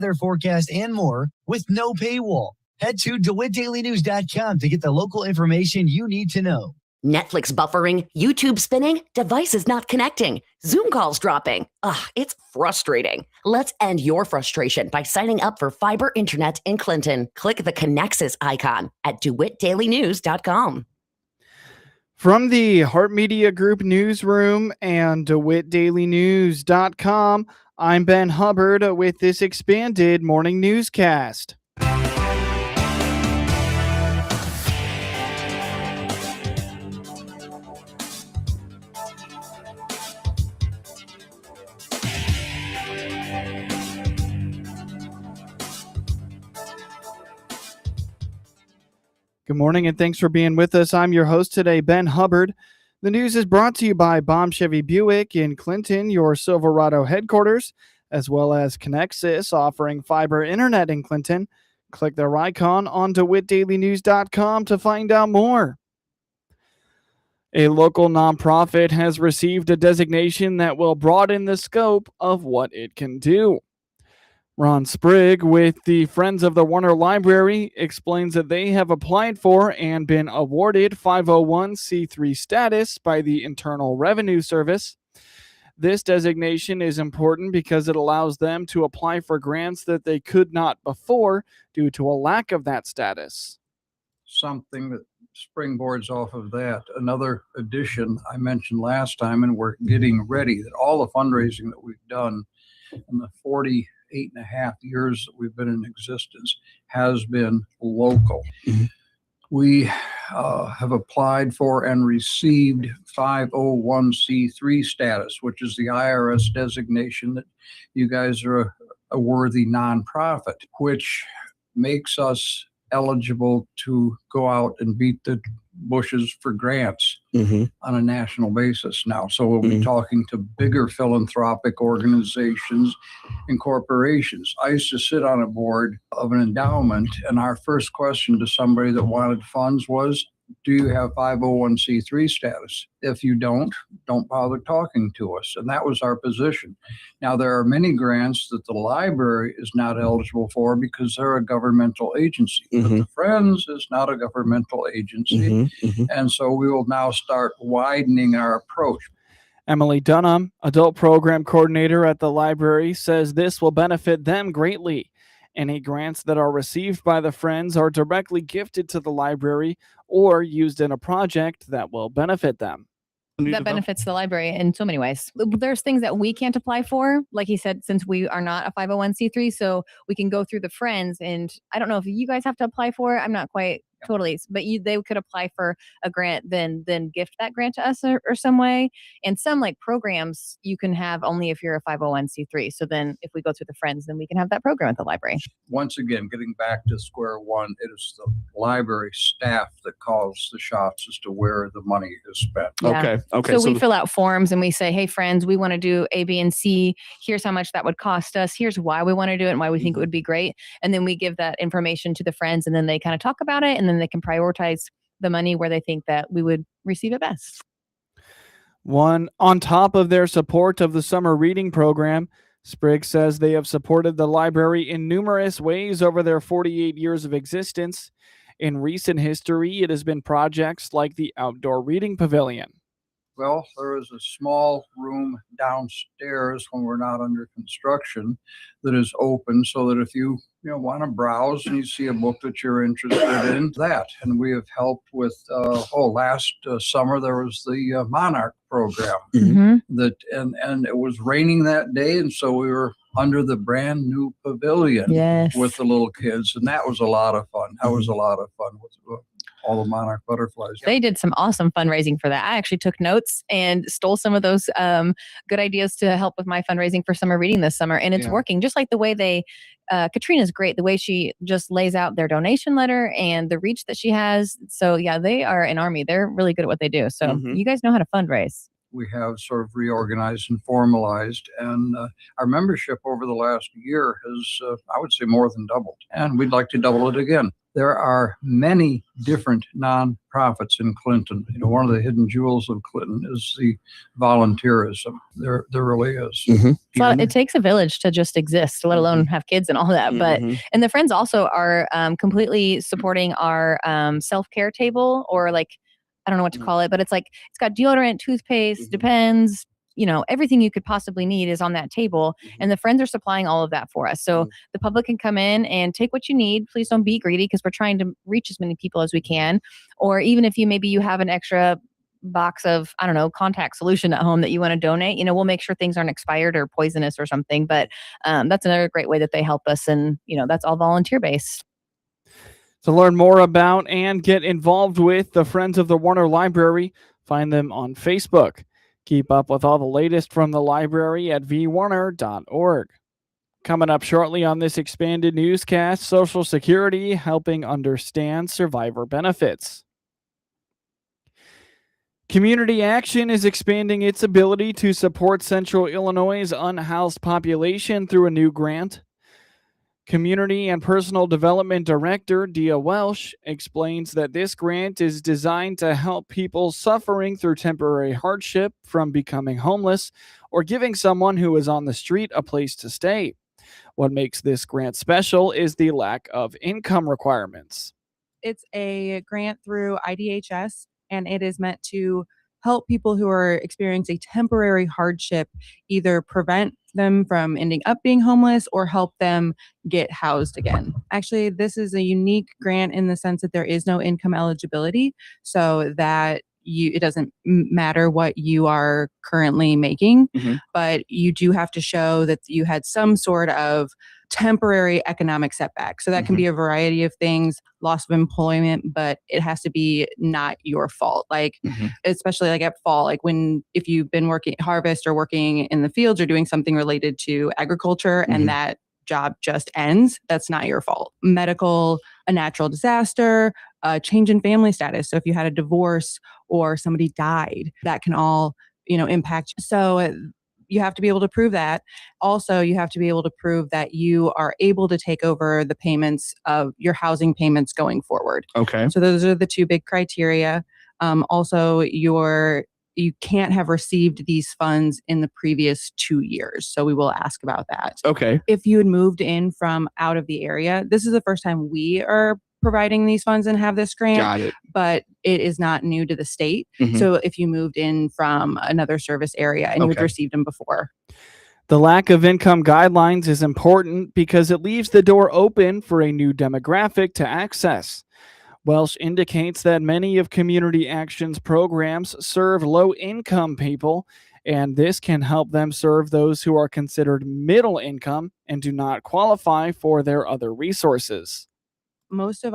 weather forecast, and more with no paywall. Head to DeWittDailyNews.com to get the local information you need to know. Netflix buffering, YouTube spinning, devices not connecting, Zoom calls dropping. Ugh, it's frustrating. Let's end your frustration by signing up for fiber internet in Clinton. Click the Connexus icon at DeWittDailyNews.com. From the Heart Media Group newsroom and DeWittDailyNews.com, I'm Ben Hubbard with this expanded morning newscast. Good morning and thanks for being with us. I'm your host today, Ben Hubbard. The news is brought to you by Baum Chevy Buick in Clinton, your Silverado headquarters, as well as Connexus offering fiber internet in Clinton. Click their icon on DeWittDailyNews.com to find out more. A local nonprofit has received a designation that will broaden the scope of what it can do. Ron Sprigg with the Friends of the Warner Library explains that they have applied for and been awarded 501c3 status by the Internal Revenue Service. This designation is important because it allows them to apply for grants that they could not before due to a lack of that status. Something that springboards off of that. Another addition I mentioned last time, and we're getting ready, that all the fundraising that we've done in the 48.5 years that we've been in existence has been local. Mm-hmm. We have applied for and received 501c3 status, which is the IRS designation that you guys are a worthy nonprofit, which makes us eligible to go out and beat the bushes for grants on a national basis now. So we'll be talking to bigger philanthropic organizations and corporations. I used to sit on a board of an endowment, and our first question to somebody that wanted funds was, do you have 501c3 status? If you don't bother talking to us. And that was our position. Now, there are many grants that the library is not eligible for because they're a governmental agency. But the Friends is not a governmental agency. And so we will now start widening our approach. Emily Dunham, Adult Program Coordinator at the library, says this will benefit them greatly. Any grants that are received by the Friends are directly gifted to the library or used in a project that will benefit them. That benefits the library in so many ways. There's things that we can't apply for, like he said, since we are not a 501c3, so we can go through the Friends, and I don't know if you guys have to apply for it. I'm not quite totally, but they could apply for a grant, then gift that grant to us or some way. And some like programs you can have only if you're a 501c3. So then if we go through the Friends, then we can have that program at the library. Once again, getting back to square one, it is the library staff that calls the shots as to where the money is spent. Yeah. Okay. So we fill out forms and we say, hey, Friends, we want to do A, B, and C. Here's how much that would cost us. Here's why we want to do it and why we think it would be great. And then we give that information to the Friends, and then they kind of talk about it, and then they can prioritize the money where they think that we would receive it best. On top of their support of the summer reading program, Sprigg says they have supported the library in numerous ways over their 48 years of existence. In recent history, it has been projects like the Outdoor Reading Pavilion. Well, there is a small room downstairs when we're not under construction that is open so that if you want to browse and you see a book that you're interested in, that. And we have helped with, last summer there was the Monarch program that, and it was raining that day. And so we were under the brand new pavilion with the little kids. And that was a lot of fun. That was a lot of fun with all the monarch butterflies. They did some awesome fundraising for that. I actually took notes and stole some of those good ideas to help with my fundraising for summer reading this summer. And it's working just like the way Katrina's great, the way she just lays out their donation letter and the reach that she has. So yeah, they are an army. They're really good at what they do. So you guys know how to fundraise. We have sort of reorganized and formalized, and our membership over the last year has, I would say, more than doubled. And we'd like to double it again. there are many different nonprofits in Clinton. One of the hidden jewels of Clinton is the volunteerism. There really is. So it takes a village to just exist, let alone have kids and all that. But and the friends also are completely supporting our self-care table, or like, I don't know what to call it, but it's like it's got deodorant, toothpaste, Depends. Everything you could possibly need is on that table, and the friends are supplying all of that for us. So the public can come in and take what you need. Please don't be greedy, because we're trying to reach as many people as we can. Or even if you have an extra box of, I don't know, contact solution at home that you want to donate, we'll make sure things aren't expired or poisonous or something. But that's another great way that they help us. And, that's all volunteer based. To learn more about and get involved with the Friends of the Warner Library, find them on Facebook. Keep up with all the latest from the library at vwarner.org. Coming up shortly on this expanded newscast, Social Security helping understand survivor benefits. Community Action is expanding its ability to support Central Illinois' unhoused population through a new grant. Community and Personal Development Director Dia Welsh explains that this grant is designed to help people suffering through temporary hardship from becoming homeless or giving someone who is on the street a place to stay. What makes this grant special is the lack of income requirements. It's a grant through IDHS, and it is meant to help people who are experiencing temporary hardship either prevent them from ending up being homeless or help them get housed again. Actually, this is a unique grant in the sense that there is no income eligibility, so that it doesn't matter what you are currently making, but you do have to show that you had some sort of temporary economic setback. So that can be a variety of things, loss of employment, but it has to be not your fault. Like, especially like at fall, like if you've been working harvest or working in the fields or doing something related to agriculture and that job just ends, that's not your fault. Medical, a natural disaster, a change in family status. So if you had a divorce or somebody died, that can all, impact. So you have to be able to prove that. Also, you have to be able to prove that you are able to take over the payments of your housing payments going forward. Okay. So those are the two big criteria. Also, you can't have received these funds in the previous 2 years. So we will ask about that. Okay. If you had moved in from out of the area, this is the first time we are providing these funds and have this grant. Got it. But it is not new to the state. So if you moved in from another service area and you had received them before. The lack of income guidelines is important because it leaves the door open for a new demographic to access. Welsh indicates that many of Community Action's programs serve low-income people, and this can help them serve those who are considered middle income and do not qualify for their other resources. Most of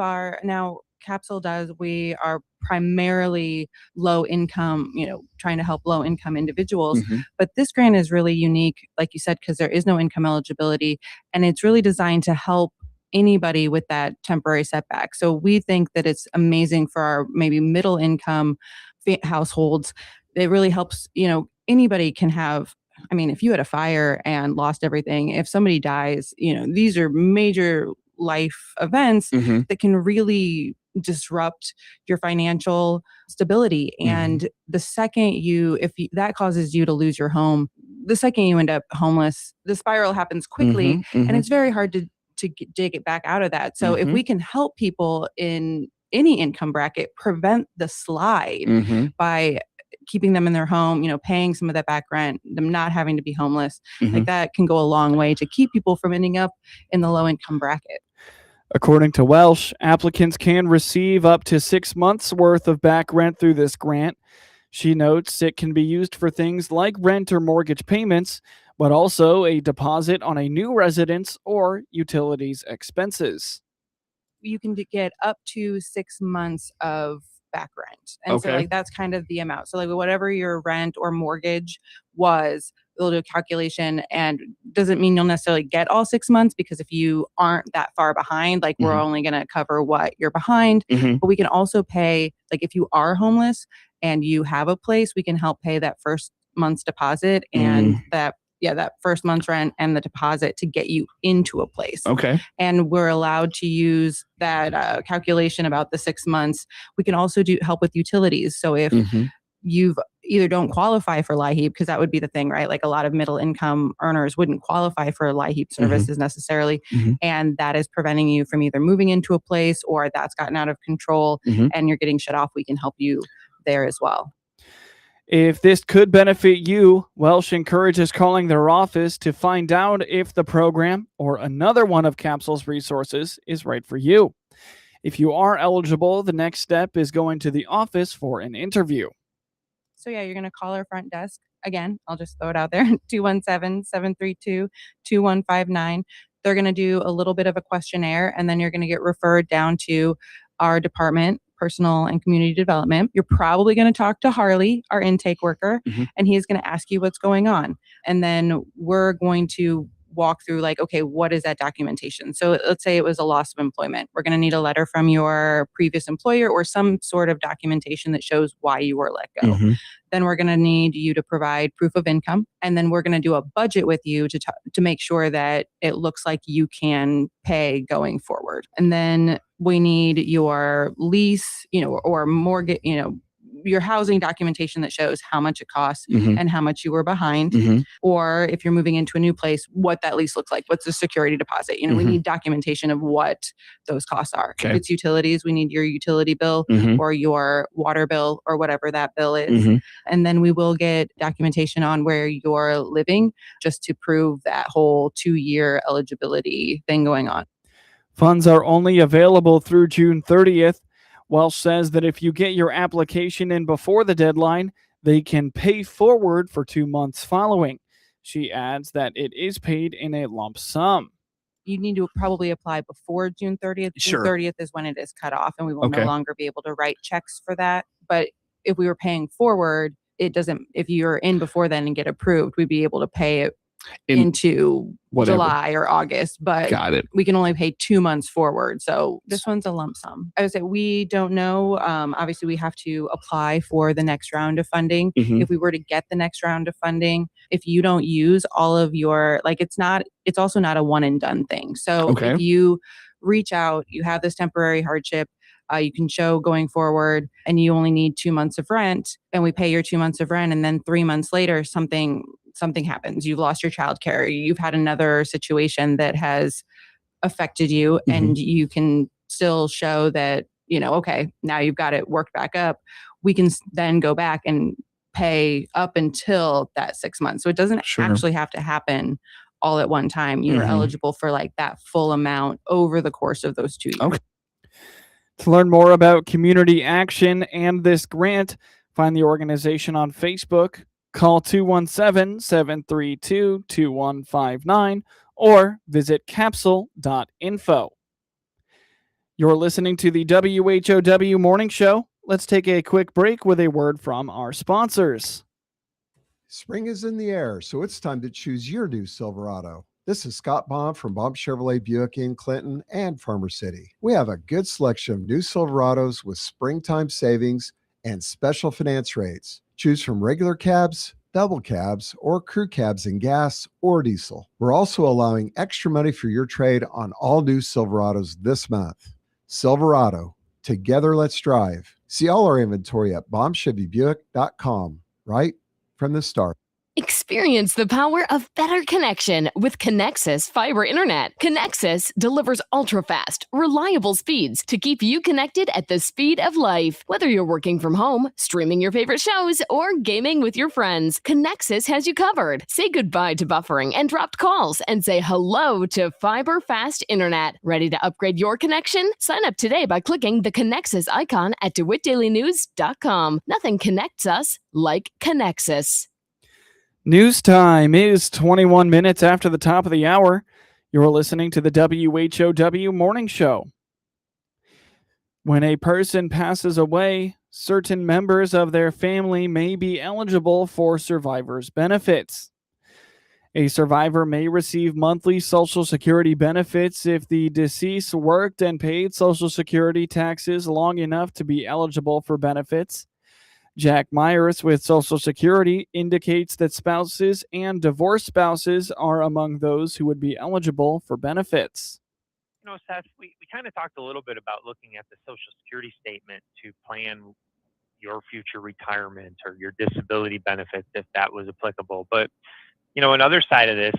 we are primarily low income, trying to help low income individuals. But this grant is really unique, like you said, because there is no income eligibility, and it's really designed to help anybody with that temporary setback. So we think that it's amazing for our maybe middle income households. It really helps, anybody can have, if you had a fire and lost everything, if somebody dies, these are major life events that can really disrupt your financial stability. And the second that causes you to lose your home, the second you end up homeless, the spiral happens quickly, and it's very hard to dig it back out of that. So if we can help people in any income bracket prevent the slide by keeping them in their home, paying some of that back rent, them not having to be homeless, like that can go a long way to keep people from ending up in the low income bracket. According to Welsh, applicants can receive up to 6 months worth of back rent through this grant. She notes it can be used for things like rent or mortgage payments, but also a deposit on a new residence or utilities expenses. You can get up to 6 months of back rent. And so that's kind of the amount. So whatever your rent or mortgage was, they'll do a calculation, and doesn't mean you'll necessarily get all 6 months, because if you aren't that far behind, we're only going to cover what you're behind. But we can also pay, if you are homeless and you have a place, we can help pay that first month's deposit and that that first month's rent and the deposit to get you into a place. Okay. And we're allowed to use that calculation about the 6 months. We can also help with utilities. So if you've either don't qualify for LIHEAP, because that would be the thing, right? Like a lot of middle income earners wouldn't qualify for LIHEAP services necessarily. And that is preventing you from either moving into a place or that's gotten out of control and you're getting shut off. We can help you there as well. If this could benefit you, Welsh encourages calling their office to find out if the program or another one of Capsule's resources is right for you. If you are eligible, the next step is going to the office for an interview. So yeah, you're going to call our front desk. Again, I'll just throw it out there, 217-732-2159. They're going to do a little bit of a questionnaire, and then you're going to get referred down to our department, personal and community development. You're probably going to talk to Harley, our intake worker, and he's going to ask you what's going on. And then we're going to walk through like, okay, what is that documentation? So let's say it was a loss of employment. We're going to need a letter from your previous employer or some sort of documentation that shows why you were let go. Then we're going to need you to provide proof of income. And then we're going to do a budget with you to make sure that it looks like you can pay going forward. And then we need your lease, or mortgage, your housing documentation that shows how much it costs and how much you were behind. Or if you're moving into a new place, what that lease looks like. What's the security deposit? We need documentation of what those costs are. Okay. If it's utilities, we need your utility bill or your water bill or whatever that bill is. And then we will get documentation on where you're living just to prove that whole 2-year eligibility thing going on. Funds are only available through June 30th. Welsh says that if you get your application in before the deadline, they can pay forward for 2 months following. She adds that it is paid in a lump sum. You need to probably apply before June 30th. Sure. June 30th is when it is cut off, and we will Okay. no longer be able to write checks for that. But if we were paying forward, it doesn't, if you're in before then and get approved, we'd be able to pay it into whatever. July or August, but Got it. we can only pay 2 months forward. So this one's a lump sum. I would say we don't know. Obviously, we have to apply for the next round of funding. If we were to get the next round of funding, if you don't use all of your, it's also not a one and done thing. So if you reach out, you have this temporary hardship, you can show going forward, and you only need 2 months of rent, and we pay your 2 months of rent, and then 3 months later, something happens. You've lost your childcare. You've had another situation that has affected you, and you can still show that, okay, now you've got it worked back up. We can then go back and pay up until that 6 months. So it doesn't actually have to happen all at one time. You're eligible for that full amount over the course of those 2 years. Okay. To learn more about community action and this grant, find the organization on Facebook, call 217-732-2159, or visit capsule.info. You're listening to the WHOW Morning Show. Let's take a quick break with a word from our sponsors. Spring is in the air, so it's time to choose your new Silverado. This is Scott Baum from Baum Chevrolet Buick in Clinton and Farmer City. We have a good selection of new Silverados with springtime savings and special finance rates. Choose from regular cabs, double cabs, or crew cabs in gas or diesel. We're also allowing extra money for your trade on all new Silverados this month. Silverado, together let's drive. See all our inventory at BaumChevyBuick.com right from the start. Experience the power of better connection with Connexus Fiber Internet. Connexus delivers ultra-fast, reliable speeds to keep you connected at the speed of life. Whether you're working from home, streaming your favorite shows, or gaming with your friends, Connexus has you covered. Say goodbye to buffering and dropped calls and say hello to fiber fast internet. Ready to upgrade your connection? Sign up today by clicking the Connexus icon at DeWittDailyNews.com. Nothing connects us like Connexus. News time is 21 minutes after the top of the hour. You're listening to the WHOW Morning Show. When a person passes away, certain members of their family may be eligible for survivor's benefits. A survivor may receive monthly Social Security benefits if the deceased worked and paid Social Security taxes long enough to be eligible for benefits. Jack Myers with Social Security indicates that spouses and divorced spouses are among those who would be eligible for benefits. Seth, we kind of talked a little bit about looking at the Social Security statement to plan your future retirement or your disability benefits if that was applicable. But, another side of this,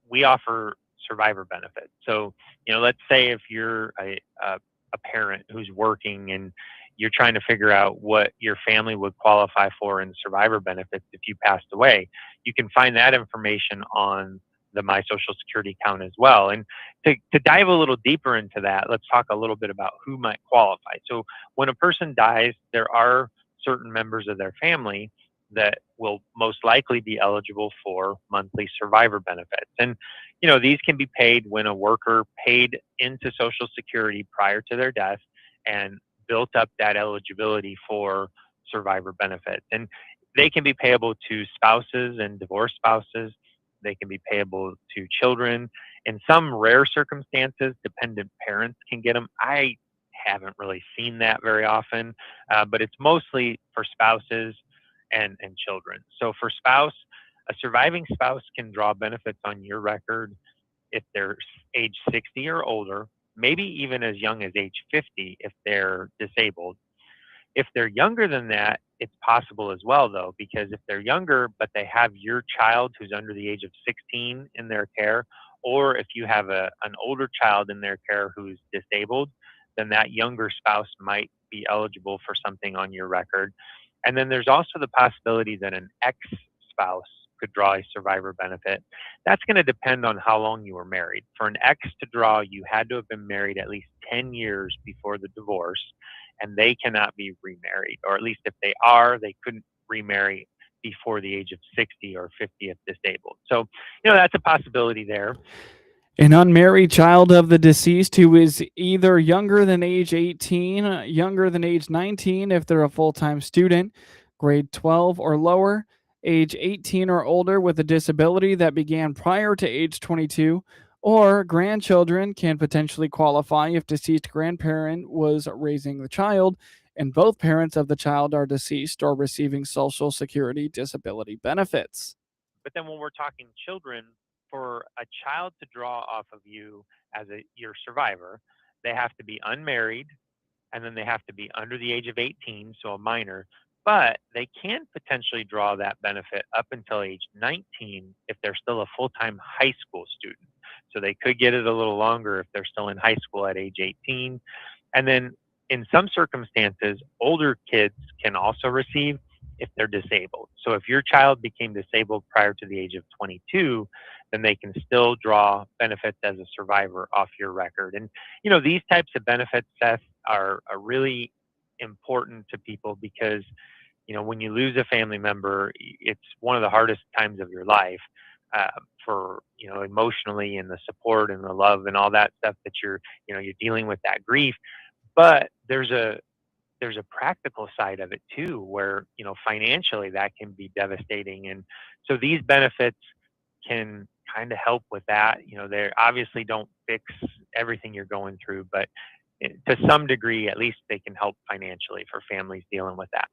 we offer survivor benefits. So, let's say if you're a parent who's working and you're trying to figure out what your family would qualify for in survivor benefits if you passed away, you can find that information on the My Social Security account as well. And to dive a little deeper into that, let's talk a little bit about who might qualify. So when a person dies, there are certain members of their family that will most likely be eligible for monthly survivor benefits. And, these can be paid when a worker paid into Social Security prior to their death and built up that eligibility for survivor benefits. And they can be payable to spouses and divorced spouses. They can be payable to children. In some rare circumstances, dependent parents can get them. I haven't really seen that very often, but it's mostly for spouses and children. So for spouse, a surviving spouse can draw benefits on your record if they're age 60 or older, maybe even as young as age 50 if they're disabled. If they're younger than that, it's possible as well, though, because if they're younger, but they have your child who's under the age of 16 in their care, or if you have an older child in their care who's disabled, then that younger spouse might be eligible for something on your record. And then there's also the possibility that an ex-spouse could draw a survivor benefit. That's going to depend on how long you were married. For an ex to draw, you had to have been married at least 10 years before the divorce, and they cannot be remarried, or at least if they are, they couldn't remarry before the age of 60 or 50 if disabled. So, that's a possibility there. An unmarried child of the deceased who is either younger than age 18, younger than age 19 if they're a full-time student, grade 12 or lower, age 18 or older with a disability that began prior to age 22, or grandchildren can potentially qualify if deceased grandparent was raising the child and both parents of the child are deceased or receiving Social Security disability benefits. But then when we're talking children, for a child to draw off of you as your survivor, they have to be unmarried, and then they have to be under the age of 18, so a minor. But they can potentially draw that benefit up until age 19 if they're still a full-time high school student. So they could get it a little longer if they're still in high school at age 18. And then in some circumstances, older kids can also receive if they're disabled. So if your child became disabled prior to the age of 22, then they can still draw benefits as a survivor off your record. And, these types of benefits, Seth, are really important to people because, when you lose a family member, it's one of the hardest times of your life for, emotionally, and the support and the love and all that stuff that you're dealing with that grief. But there's a practical side of it too, where, financially that can be devastating. And so these benefits can kind of help with that. They obviously don't fix everything you're going through, but to some degree, at least they can help financially for families dealing with that.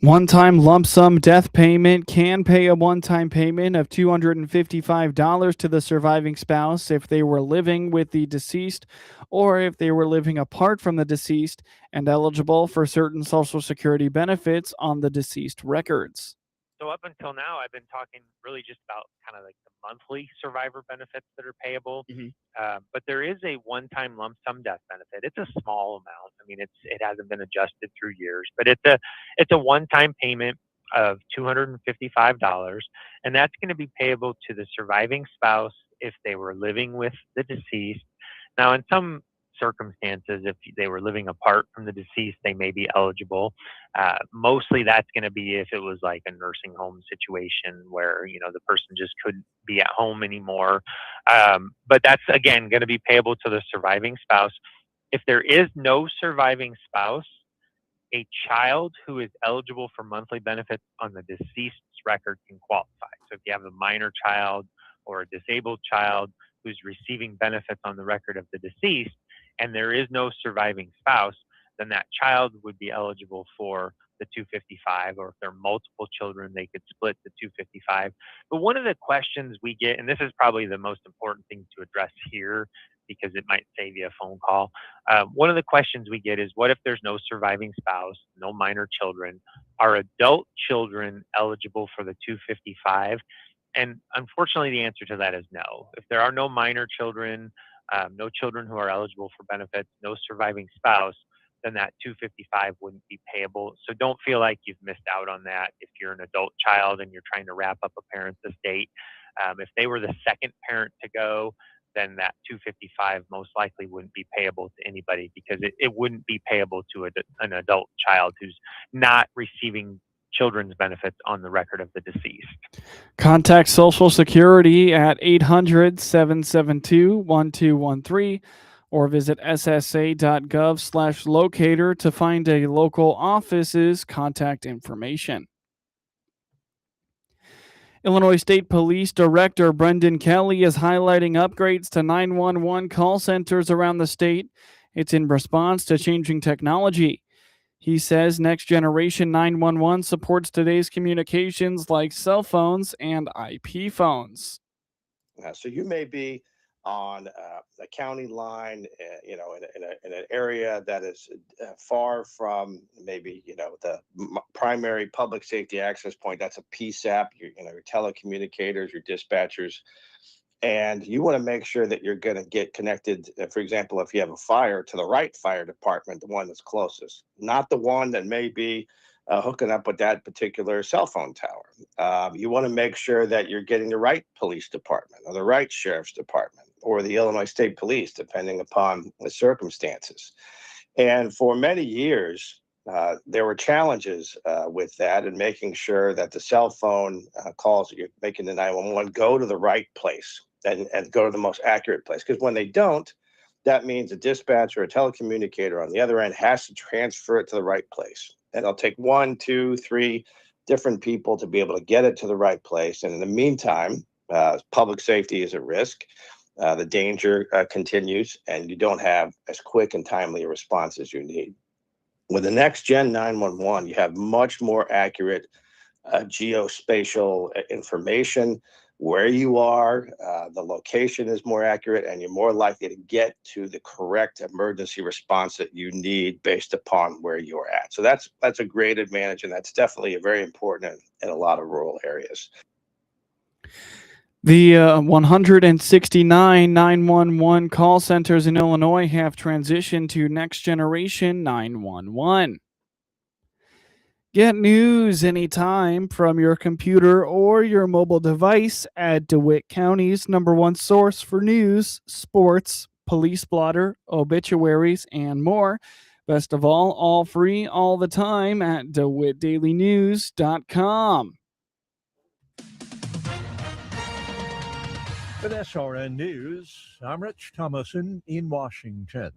One-time lump sum death payment can pay a one-time payment of $255 to the surviving spouse if they were living with the deceased or if they were living apart from the deceased and eligible for certain Social Security benefits on the deceased records. So up until now, I've been talking really just about kind of like the monthly survivor benefits that are payable. But there is a one-time lump sum death benefit. It's a small amount. I mean, it hasn't been adjusted through years, but it's a one-time payment of $255, and that's going to be payable to the surviving spouse if they were living with the deceased. Now, in some circumstances, if they were living apart from the deceased, they may be eligible. Mostly that's going to be if it was like a nursing home situation where, the person just couldn't be at home anymore. But that's, again, going to be payable to the surviving spouse. If there is no surviving spouse, a child who is eligible for monthly benefits on the deceased's record can qualify. So if you have a minor child or a disabled child who's receiving benefits on the record of the deceased, and there is no surviving spouse, then that child would be eligible for the 255, or if there are multiple children, they could split the 255. But one of the questions we get, and this is probably the most important thing to address here because it might save you a phone call. One of the questions we get is, what if there's no surviving spouse, no minor children? Are adult children eligible for the 255? And unfortunately, the answer to that is no. If there are no minor children, no children who are eligible for benefits, no surviving spouse, then that 255 wouldn't be payable. So don't feel like you've missed out on that if you're an adult child and you're trying to wrap up a parent's estate. If they were the second parent to go, then that 255 most likely wouldn't be payable to anybody, because it wouldn't be payable to an adult child who's not receiving children's benefits on the record of the deceased. Contact Social Security at 800-772-1213 or visit ssa.gov/locator to find a local office's contact information. Illinois State Police Director Brendan Kelly is highlighting upgrades to 911 call centers around the state. It's in response to changing technology. He says next generation 911 supports today's communications like cell phones and IP phones. So you may be on a county line, in an area that is far from maybe, the primary public safety access point. That's a PSAP, your telecommunicators, your dispatchers. And you want to make sure that you're going to get connected, for example, if you have a fire, to the right fire department, the one that's closest, not the one that may be hooking up with that particular cell phone tower. You want to make sure that you're getting the right police department or the right sheriff's department or the Illinois State Police, depending upon the circumstances. And for many years, there were challenges with that and making sure that the cell phone calls that you're making to 911 go to the right place and go to the most accurate place. Because when they don't, that means a dispatcher or a telecommunicator on the other end has to transfer it to the right place. And it'll take 1, 2, 3 different people to be able to get it to the right place. And in the meantime, public safety is at risk. The danger continues, and you don't have as quick and timely a response as you need. With the next gen 911, you have much more accurate geospatial information, where you are, the location is more accurate, and you're more likely to get to the correct emergency response that you need based upon where you're at. So that's a great advantage, and that's definitely very important in a lot of rural areas. The 169 911 call centers in Illinois have transitioned to next generation 911. Get news anytime from your computer or your mobile device at DeWitt County's #1 source for news, sports, police blotter, obituaries, and more. Best of all free all the time at DeWittDailyNews.com. With SRN News, I'm Rich Thomason in Washington.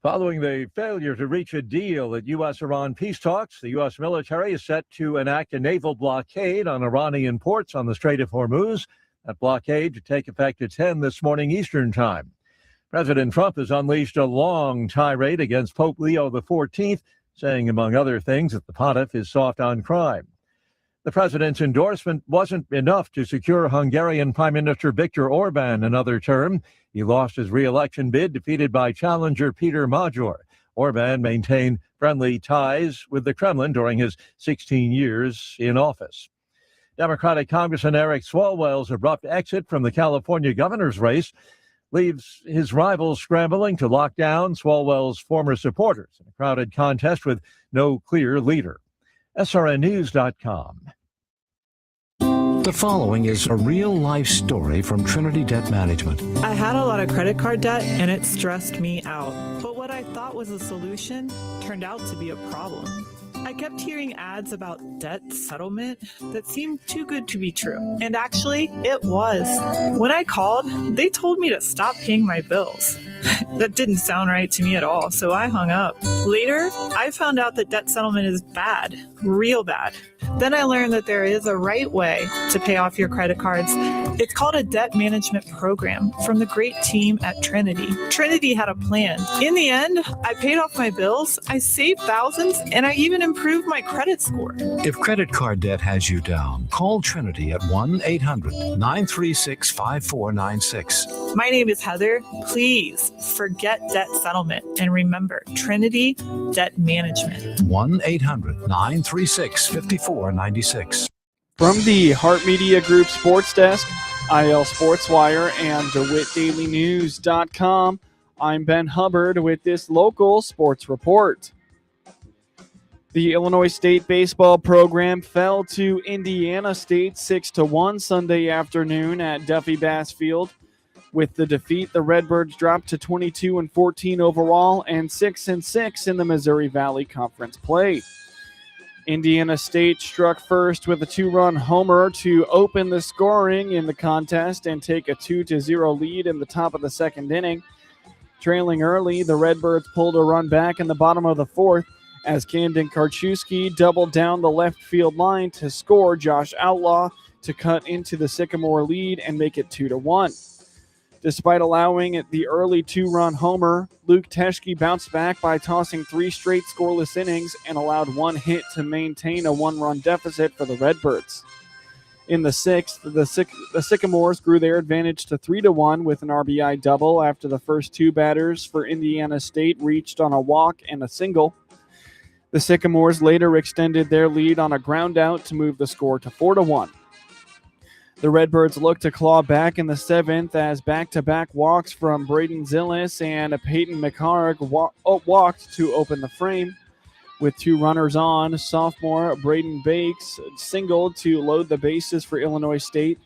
Following the failure to reach a deal at U.S.-Iran peace talks, the U.S. military is set to enact a naval blockade on Iranian ports on the Strait of Hormuz. That blockade to take effect at 10 this morning Eastern Time. President Trump has unleashed a long tirade against Pope Leo XIV, saying, among other things, that the pontiff is soft on crime. The president's endorsement wasn't enough to secure Hungarian Prime Minister Viktor Orban another term. He lost his re-election bid, defeated by challenger Peter Major. Orban maintained friendly ties with the Kremlin during his 16 years in office. Democratic Congressman Eric Swalwell's abrupt exit from the California governor's race leaves his rivals scrambling to lock down Swalwell's former supporters in a crowded contest with no clear leader. SRNnews.com. The following is a real-life story from Trinity Debt Management. I had a lot of credit card debt, and it stressed me out. But what I thought was a solution turned out to be a problem. I kept hearing ads about debt settlement that seemed too good to be true. And actually, it was. When I called, they told me to stop paying my bills. That didn't sound right to me at all, so I hung up. Later, I found out that debt settlement is bad, real bad. Then I learned that there is a right way to pay off your credit cards. It's called a debt management program from the great team at Trinity. Trinity had a plan. In the end, I paid off my bills, I saved thousands, and I even improved my credit score. If credit card debt has you down, call Trinity at 1-800-936-5496. My name is Heather. Please forget debt settlement and remember Trinity Debt Management. 1-800-936-5496. From the Hart Media Group Sports Desk, IL Sports Wire, and DeWittDailyNews.com, I'm Ben Hubbard with this local sports report. The Illinois State baseball program fell to Indiana State 6-1 Sunday afternoon at Duffy Bass Field. With the defeat, the Redbirds dropped to 22-14 overall and 6-6 in the Missouri Valley Conference play. Indiana State struck first with a 2-run homer to open the scoring in the contest and take a 2-0 lead in the top of the second inning. Trailing early, the Redbirds pulled a run back in the bottom of the fourth as Camden Karchewski doubled down the left field line to score Josh Outlaw to cut into the Sycamore lead and make it 2-1. Despite allowing the early 2-run homer, Luke Teschke bounced back by tossing 3 straight scoreless innings and allowed 1 hit to maintain a 1-run deficit for the Redbirds. In the sixth, the Sycamores grew their advantage to 3-1 with an RBI double after the first 2 batters for Indiana State reached on a walk and a single. The Sycamores later extended their lead on a ground out to move the score to 4-1. The Redbirds looked to claw back in the 7th as back-to-back walks from Braden Zillis and Peyton McHarg walked to open the frame. With 2 runners on, sophomore Braden Bakes singled to load the bases for Illinois State.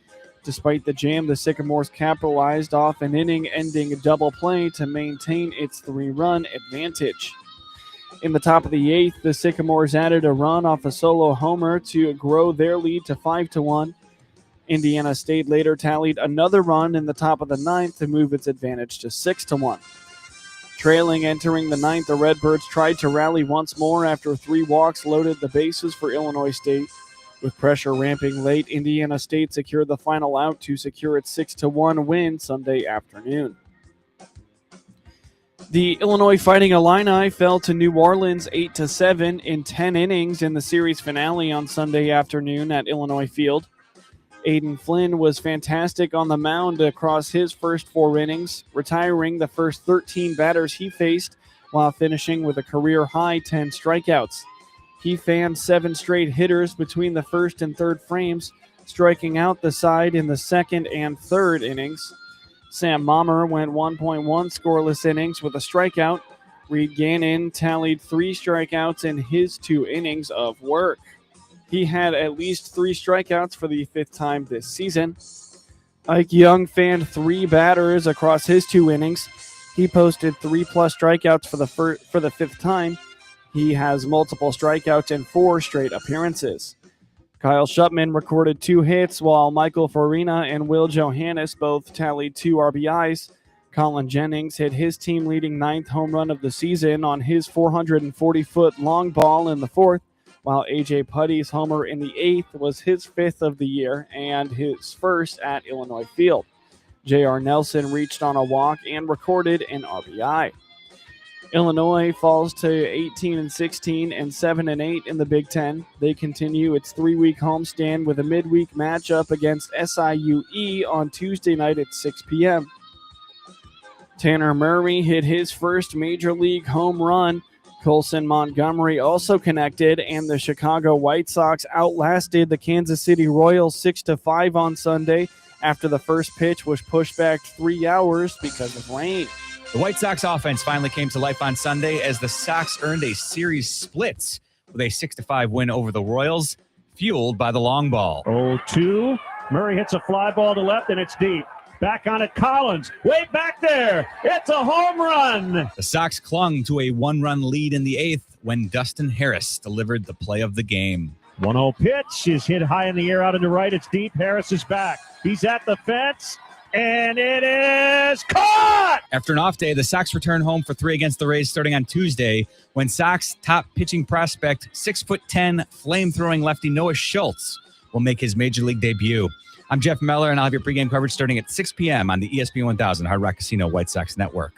Despite the jam, the Sycamores capitalized off an inning-ending double play to maintain its 3-run advantage. In the top of the 8th, the Sycamores added a run off a solo homer to grow their lead to 5-1. Indiana State later tallied another run in the top of the 9th to move its advantage to 6-1. Trailing entering the 9th, the Redbirds tried to rally once more after 3 walks loaded the bases for Illinois State. With pressure ramping late, Indiana State secured the final out to secure its 6-1 win Sunday afternoon. The Illinois Fighting Illini fell to New Orleans 8-7 in 10 innings in the series finale on Sunday afternoon at Illinois Field. Aiden Flynn was fantastic on the mound across his first 4 innings, retiring the first 13 batters he faced while finishing with a career-high 10 strikeouts. He fanned 7 straight hitters between the first and third frames, striking out the side in the second and third innings. Sam Mommer went 1.1 scoreless innings with a strikeout. Reed Gannon tallied 3 strikeouts in his 2 innings of work. He had at least 3 strikeouts for the 5th time this season. Ike Young fanned 3 batters across his 2 innings. He posted 3+ strikeouts for the 5th time. He has multiple strikeouts in 4 straight appearances. Kyle Shupman recorded 2 hits, while Michael Farina and Will Johannes both tallied 2 RBIs. Colin Jennings hit his team-leading 9th home run of the season on his 440-foot long ball in the 4th. While A.J. Putty's homer in the 8th was his 5th of the year and his first at Illinois Field. J.R. Nelson reached on a walk and recorded an RBI. Illinois falls to 18-16 and 7-8 in the Big Ten. They continue its 3-week homestand with a midweek matchup against SIUE on Tuesday night at 6 p.m. Tanner Murray hit his first Major League home run. Colson Montgomery also connected, and the Chicago White Sox outlasted the Kansas City Royals 6-5 on Sunday after the first pitch was pushed back 3 hours because of rain. The White Sox offense finally came to life on Sunday as the Sox earned a series split with a 6-5 win over the Royals, fueled by the long ball. 0-2. Murray hits a fly ball to left, and it's deep. Back on it, Collins. Way back there. It's a home run. The Sox clung to a 1-run lead in the 8th when Dustin Harris delivered the play of the game. 1-0 pitch is hit high in the air out into right. It's deep. Harris is back. He's at the fence, and it is caught! After an off day, the Sox return home for 3 against the Rays starting on Tuesday when Sox top pitching prospect, 6'10", flame-throwing lefty Noah Schultz will make his major league debut. I'm Jeff Meller, and I'll have your pregame coverage starting at 6 p.m. on the ESPN 1000 Hard Rock Casino White Sox Network.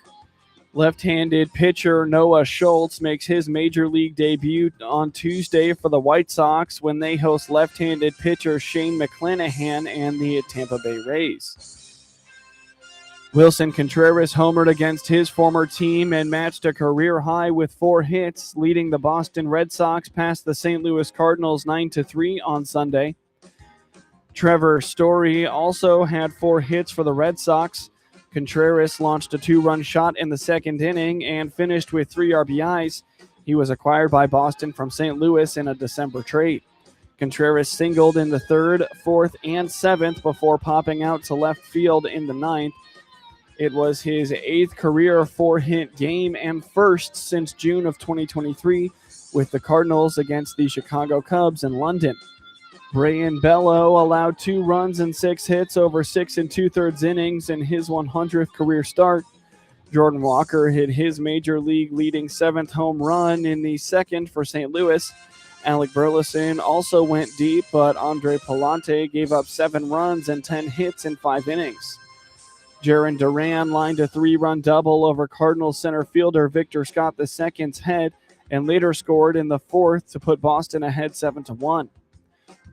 Left-handed pitcher Noah Schultz makes his major league debut on Tuesday for the White Sox when they host left-handed pitcher Shane McClanahan and the Tampa Bay Rays. Wilson Contreras homered against his former team and matched a career high with 4 hits, leading the Boston Red Sox past the St. Louis Cardinals 9-3 on Sunday. Trevor Story also had 4 hits for the Red Sox. Contreras launched a 2-run shot in the second inning and finished with 3 RBIs. He was acquired by Boston from St. Louis in a December trade. Contreras singled in the 3rd, 4th, and 7th before popping out to left field in the 9th. It was his 8th career 4-hit game and first since June of 2023 with the Cardinals against the Chicago Cubs in London. Brayan Bello allowed 2 runs and 6 hits over 6 2/3 innings in his 100th career start. Jordan Walker hit his major league leading 7th home run in the 2nd for St. Louis. Alec Burleson also went deep, but Andre Palante gave up 7 runs and 10 hits in 5 innings. Jarren Duran lined a 3-run double over Cardinals center fielder Victor Scott II's head and later scored in the 4th to put Boston ahead 7-1.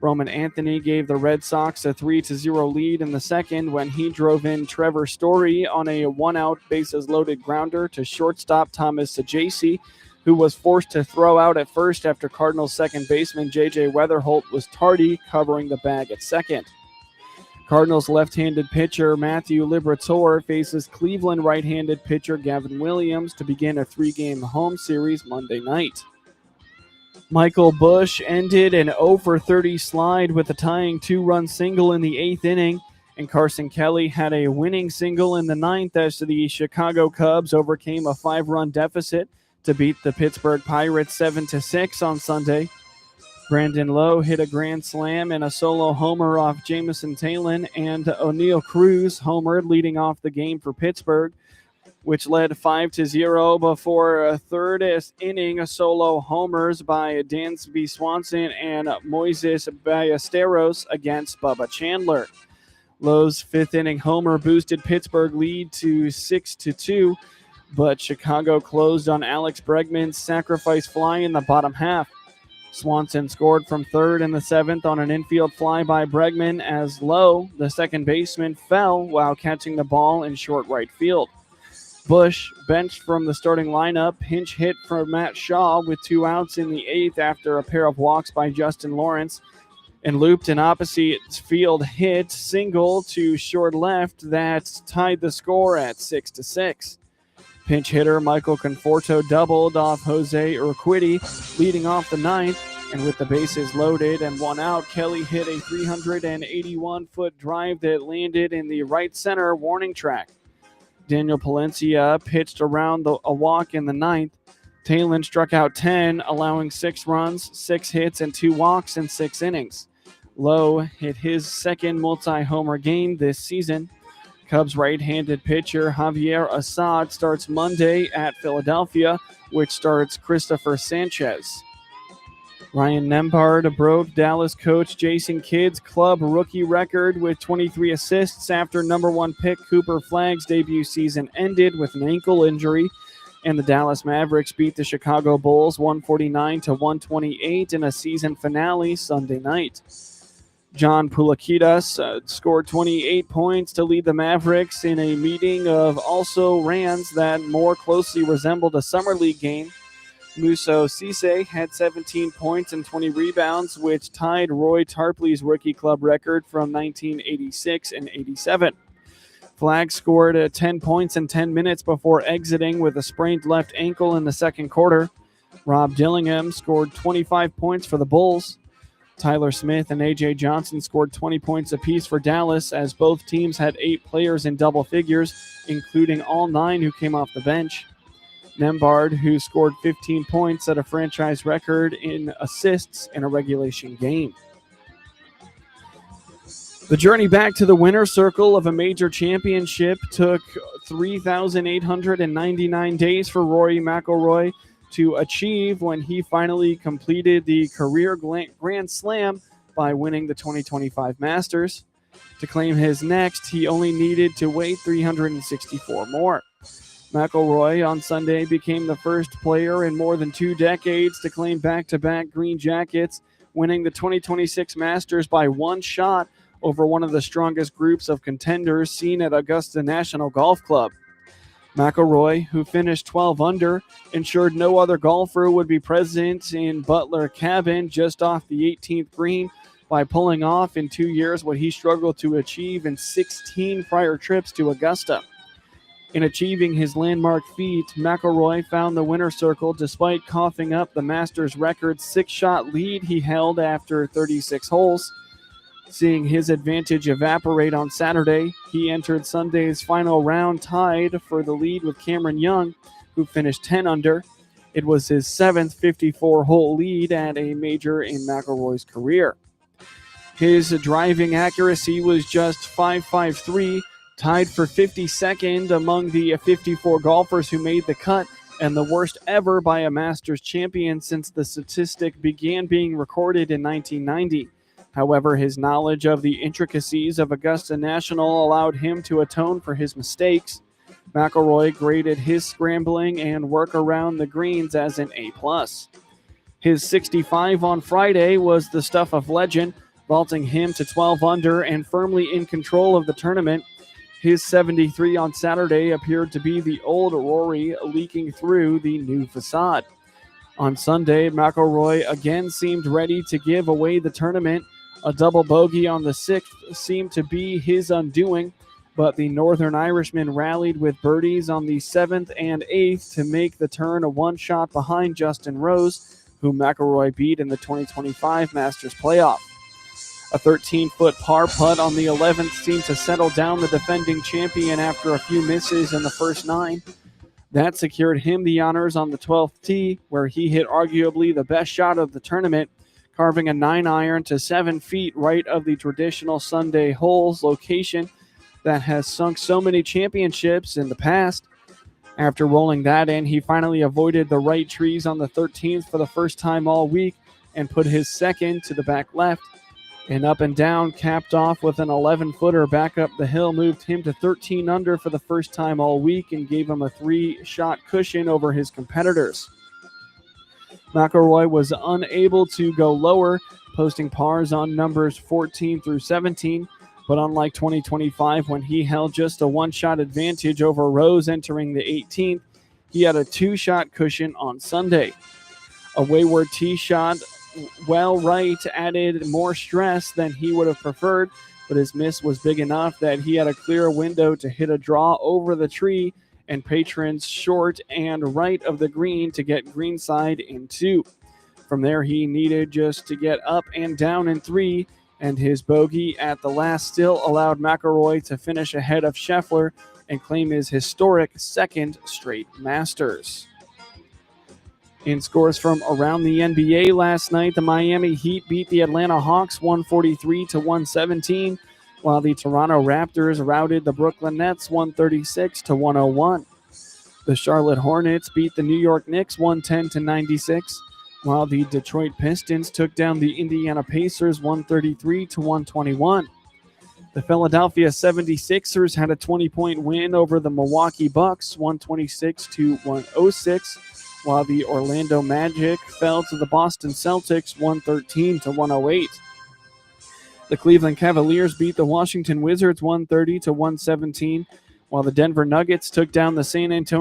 Roman Anthony gave the Red Sox a 3-0 lead in the 2nd when he drove in Trevor Story on a 1-out bases-loaded grounder to shortstop Thomas Saggese, who was forced to throw out at first after Cardinals second baseman J.J. Weatherholt was tardy covering the bag at second. Cardinals left-handed pitcher Matthew Liberatore faces Cleveland right-handed pitcher Gavin Williams to begin a 3-game home series Monday night. Michael Busch ended an 0-for-30 slide with a tying 2-run single in the 8th inning, and Carson Kelly had a winning single in the 9th as the Chicago Cubs overcame a 5-run deficit to beat the Pittsburgh Pirates 7-6 on Sunday. Brandon Lowe hit a grand slam and a solo homer off Jameson Taillon, and O'Neal Cruz homered leading off the game for Pittsburgh, which led 5-0 before a 3rd inning solo homers by Dansby Swanson and Moises Ballesteros against Bubba Chandler. Lowe's 5th inning homer boosted Pittsburgh lead to 6-2, but Chicago closed on Alex Bregman's sacrifice fly in the bottom half. Swanson scored from 3rd in the 7th on an infield fly by Bregman as Lowe, the second baseman, fell while catching the ball in short right field. Busch, benched from the starting lineup, pinch hit for Matt Shaw with 2 outs in the 8th after a pair of walks by Justin Lawrence, and looped an opposite field hit single to short left that tied the score at 6-6. Pinch hitter Michael Conforto doubled off Jose Urquidy, leading off the 9th, and with the bases loaded and 1 out, Kelly hit a 381-foot drive that landed in the right center warning track. Daniel Palencia pitched around a walk in the 9th. Taillon struck out 10, allowing 6 runs, 6 hits, and 2 walks in 6 innings. Lowe hit his 2nd multi-homer game this season. Cubs right-handed pitcher Javier Assad starts Monday at Philadelphia, which starts Christopher Sanchez. Ryan Nembhard broke Dallas coach Jason Kidd's club rookie record with 23 assists after number 1 pick Cooper Flagg's debut season ended with an ankle injury, and the Dallas Mavericks beat the Chicago Bulls 149-128 in a season finale Sunday night. John Pulakidas scored 28 points to lead the Mavericks in a meeting of also-rans that more closely resembled a summer league game. Muso Cisse had 17 points and 20 rebounds, which tied Roy Tarpley's rookie club record from 1986 and 87. Flagg scored 10 points in 10 minutes before exiting with a sprained left ankle in the second quarter. Rob Dillingham scored 25 points for the Bulls. Tyler Smith and A.J. Johnson scored 20 points apiece for Dallas, as both teams had 8 players in double figures, including all 9 who came off the bench. Nembhard, who scored 15 points, set a franchise record in assists in a regulation game. The journey back to the winner's circle of a major championship took 3,899 days for Rory McIlroy to achieve when he finally completed the career Grand Slam by winning the 2025 Masters. To claim his next, he only needed to wait 364 more. McIlroy on Sunday became the first player in more than 2 decades to claim back-to-back green jackets, winning the 2026 Masters by 1 shot over one of the strongest groups of contenders seen at Augusta National Golf Club. McIlroy, who finished 12 under, ensured no other golfer would be present in Butler Cabin just off the 18th green by pulling off in 2 years what he struggled to achieve in 16 prior trips to Augusta. In achieving his landmark feat, McIlroy found the winner's circle despite coughing up the Masters record 6-shot lead he held after 36 holes. Seeing his advantage evaporate on Saturday, he entered Sunday's final round tied for the lead with Cameron Young, who finished 10 under. It was his 7th 54-hole lead at a major in McIlroy's career. His driving accuracy was just .553, tied for 52nd among the 54 golfers who made the cut, and the worst ever by a Masters champion since the statistic began being recorded in 1990. However, his knowledge of the intricacies of Augusta National allowed him to atone for his mistakes. McIlroy graded his scrambling and work around the greens as an A+. His 65 on Friday was the stuff of legend, vaulting him to 12 under and firmly in control of the tournament. His 73 on Saturday appeared to be the old Rory leaking through the new facade. On Sunday, McIlroy again seemed ready to give away the tournament. A double bogey on the 6th seemed to be his undoing, but the Northern Irishman rallied with birdies on the 7th and 8th to make the turn a 1 shot behind Justin Rose, who McIlroy beat in the 2025 Masters playoff. A 13-foot par putt on the 11th seemed to settle down the defending champion after a few misses in the first 9. That secured him the honors on the 12th tee, where he hit arguably the best shot of the tournament, carving a 9-iron to 7 feet right of the traditional Sunday holes location that has sunk so many championships in the past. After rolling that in, he finally avoided the right trees on the 13th for the first time all week and put his second to the back left. And up and down, capped off with an 11-footer back up the hill, moved him to 13 under for the first time all week and gave him a 3-shot cushion over his competitors. McIlroy was unable to go lower, posting pars on numbers 14 through 17, but unlike 2025 when he held just a 1-shot advantage over Rose entering the 18th, he had a 2-shot cushion on Sunday. A wayward tee shot well right added more stress than he would have preferred, but his miss was big enough that he had a clear window to hit a draw over the tree and patrons short and right of the green to get greenside in 2. From there, he needed just to get up and down in 3, and his bogey at the last still allowed McIlroy to finish ahead of Scheffler and claim his historic 2nd straight Masters. In scores from around the NBA last night, the Miami Heat beat the Atlanta Hawks 143-117, while the Toronto Raptors routed the Brooklyn Nets 136-101. The Charlotte Hornets beat the New York Knicks 110-96, while the Detroit Pistons took down the Indiana Pacers 133-121. The Philadelphia 76ers had a 20-point win over the Milwaukee Bucks 126-106, while the Orlando Magic fell to the Boston Celtics 113-108. The Cleveland Cavaliers beat the Washington Wizards 130-117, while the Denver Nuggets took down the San Antonio